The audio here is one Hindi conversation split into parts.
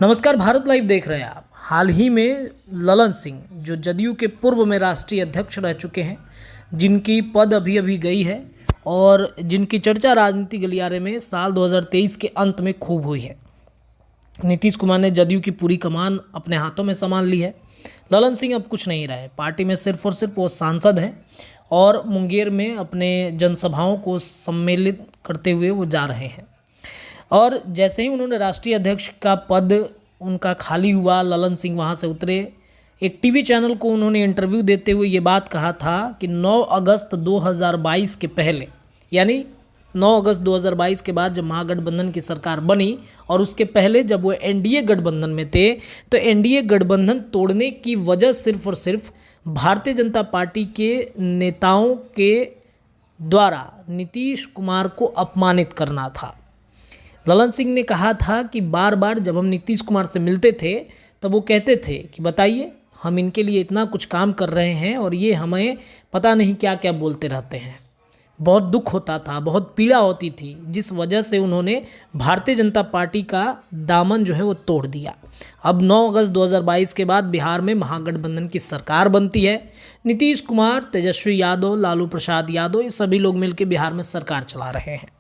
नमस्कार, भारत लाइव देख रहे हैं आप। हाल ही में ललन सिंह जो जदयू के पूर्व में राष्ट्रीय अध्यक्ष रह चुके हैं, जिनकी पद अभी अभी गई है और जिनकी चर्चा राजनीति गलियारे में साल 2023 के अंत में खूब हुई है। नीतीश कुमार ने जदयू की पूरी कमान अपने हाथों में संभाल ली है। ललन सिंह अब कुछ नहीं रहे, पार्टी में सिर्फ और सिर्फ वो सांसद हैं और मुंगेर में अपने जनसभाओं को सम्मिलित करते हुए वो जा रहे हैं। और जैसे ही उन्होंने राष्ट्रीय अध्यक्ष का पद उनका खाली हुआ, ललन सिंह वहाँ से उतरे। एक टीवी चैनल को उन्होंने इंटरव्यू देते हुए ये बात कहा था कि 9 अगस्त 2022 के पहले, यानी 9 अगस्त 2022 के बाद जब महागठबंधन की सरकार बनी और उसके पहले जब वो एनडीए गठबंधन में थे, तो एनडीए गठबंधन तोड़ने की वजह सिर्फ और सिर्फ भारतीय जनता पार्टी के नेताओं के द्वारा नीतीश कुमार को अपमानित करना था। ललन सिंह ने कहा था कि बार बार जब हम नीतीश कुमार से मिलते थे तब वो कहते थे कि बताइए, हम इनके लिए इतना कुछ काम कर रहे हैं और ये हमें पता नहीं क्या क्या बोलते रहते हैं। बहुत दुख होता था, बहुत पीड़ा होती थी, जिस वजह से उन्होंने भारतीय जनता पार्टी का दामन जो है वो तोड़ दिया। अब 9 अगस्त 2022 के बाद बिहार में महागठबंधन की सरकार बनती है। नीतीश कुमार, तेजस्वी यादव, लालू प्रसाद यादव, ये सभी लोग मिलकर बिहार में सरकार चला रहे हैं।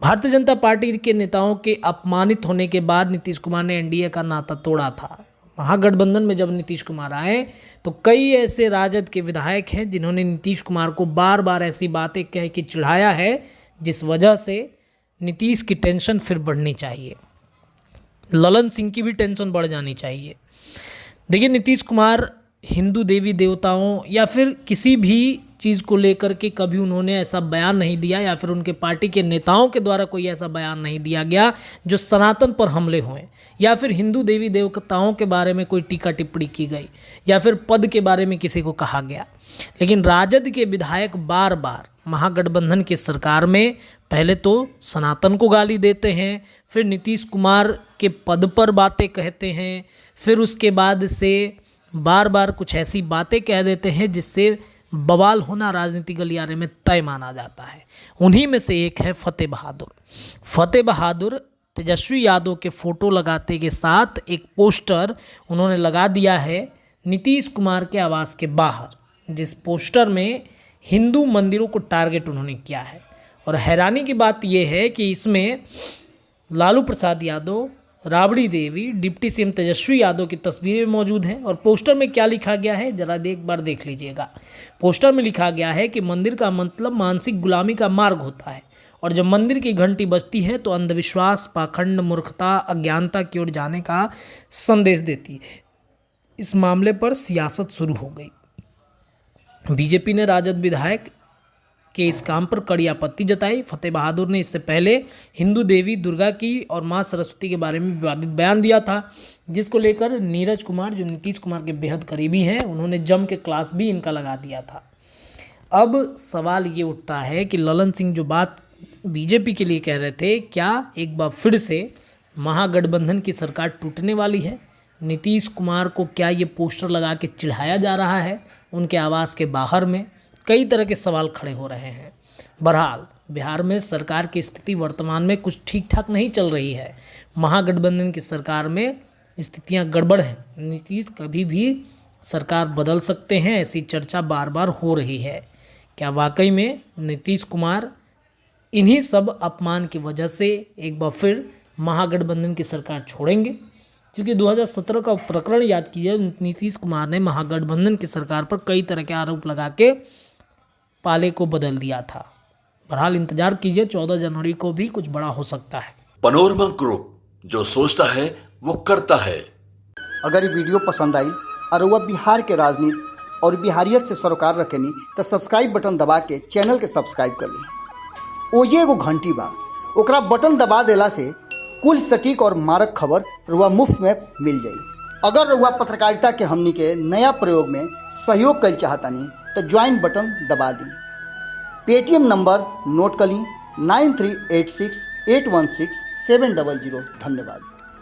भारतीय जनता पार्टी के नेताओं के अपमानित होने के बाद नीतीश कुमार ने एनडीए का नाता तोड़ा था। महागठबंधन में जब नीतीश कुमार आए तो कई ऐसे राजद के विधायक हैं जिन्होंने नीतीश कुमार को बार बार ऐसी बातें कह के चिढ़ाया है, जिस वजह से नीतीश की टेंशन फिर बढ़नी चाहिए, ललन सिंह की भी टेंशन बढ़ जानी चाहिए। देखिए, नीतीश कुमार हिंदू देवी देवताओं या फिर किसी भी चीज़ को लेकर के कभी उन्होंने ऐसा बयान नहीं दिया, या फिर उनके पार्टी के नेताओं के द्वारा कोई ऐसा बयान नहीं दिया गया जो सनातन पर हमले हुए, या फिर हिंदू देवी देवताओं के बारे में कोई टीका टिप्पणी की गई, या फिर पद के बारे में किसी को कहा गया। लेकिन राजद के विधायक बार बार महागठबंधन की सरकार में पहले तो सनातन को गाली देते हैं, फिर नीतीश कुमार के पद पर बातें कहते हैं, फिर उसके बाद से बार बार कुछ ऐसी बातें कह देते हैं जिससे बवाल होना राजनीति गलियारे में तय माना जाता है। उन्हीं में से एक है फतेह बहादुर। फतेह बहादुर तेजस्वी यादव के फोटो लगाते के साथ एक पोस्टर उन्होंने लगा दिया है नीतीश कुमार के आवास के बाहर, जिस पोस्टर में हिंदू मंदिरों को टारगेट उन्होंने किया है। और हैरानी की बात यह है कि इसमें लालू प्रसाद यादव, राबड़ी देवी, डिप्टी सीएम तेजस्वी यादव की तस्वीरें मौजूद हैं। और पोस्टर में क्या लिखा गया है जरा एक बार देख लीजिएगा। पोस्टर में लिखा गया है कि मंदिर का मतलब मानसिक गुलामी का मार्ग होता है, और जब मंदिर की घंटी बजती है तो अंधविश्वास, पाखंड, मूर्खता, अज्ञानता की ओर जाने का संदेश देती है। इस मामले पर सियासत शुरू हो गई। बीजेपी ने राजद विधायक के इस काम पर कड़ी आपत्ति जताई। फतेह बहादुर ने इससे पहले हिंदू देवी दुर्गा की और मां सरस्वती के बारे में विवादित बयान दिया था, जिसको लेकर नीरज कुमार, जो नीतीश कुमार के बेहद करीबी हैं, उन्होंने जम के क्लास भी इनका लगा दिया था। अब सवाल ये उठता है कि ललन सिंह जो बात बीजेपी के लिए कह रहे थे, क्या एक बार फिर से महागठबंधन की सरकार टूटने वाली है? नीतीश कुमार को क्या ये पोस्टर लगा के चिढ़ाया जा रहा है उनके आवास के बाहर में? कई तरह के सवाल खड़े हो रहे हैं। बहरहाल बिहार में सरकार की स्थिति वर्तमान में कुछ ठीक ठाक नहीं चल रही है। महागठबंधन की सरकार में स्थितियां गड़बड़ हैं। नीतीश कभी भी सरकार बदल सकते हैं, ऐसी चर्चा बार बार हो रही है। क्या वाकई में नीतीश कुमार इन्हीं सब अपमान की वजह से एक बार फिर महागठबंधन की सरकार छोड़ेंगे? क्योंकि 2017 का प्रकरण याद कीजिए, नीतीश कुमार ने महागठबंधन की सरकार पर कई तरह के आरोप लगा के पाले को बदल दिया था। बहरहाल इंतजार कीजिए, 14 जनवरी को भी कुछ बड़ा हो सकता है। पनोरमा ग्रुप, जो सोचता है वो करता है। अगर ये वीडियो पसंद आई और वह बिहार के राजनीति और बिहारियत से सरोकार रखेनी तो सब्सक्राइब बटन दबा के चैनल के सब्सक्राइब कर ली। ओजे एगो घंटी बा, ओकरा बटन दबा देला से कुल सटीक और मारक खबर रुआ मुफ्त में मिल जाई। अगर रुआ पत्रकारिता के हमनी के नया प्रयोग में सहयोग कर चाहतानी तो ज्वाइन बटन दबा दी। पेटीएम नंबर नोट कर ली 9386816700। धन्यवाद।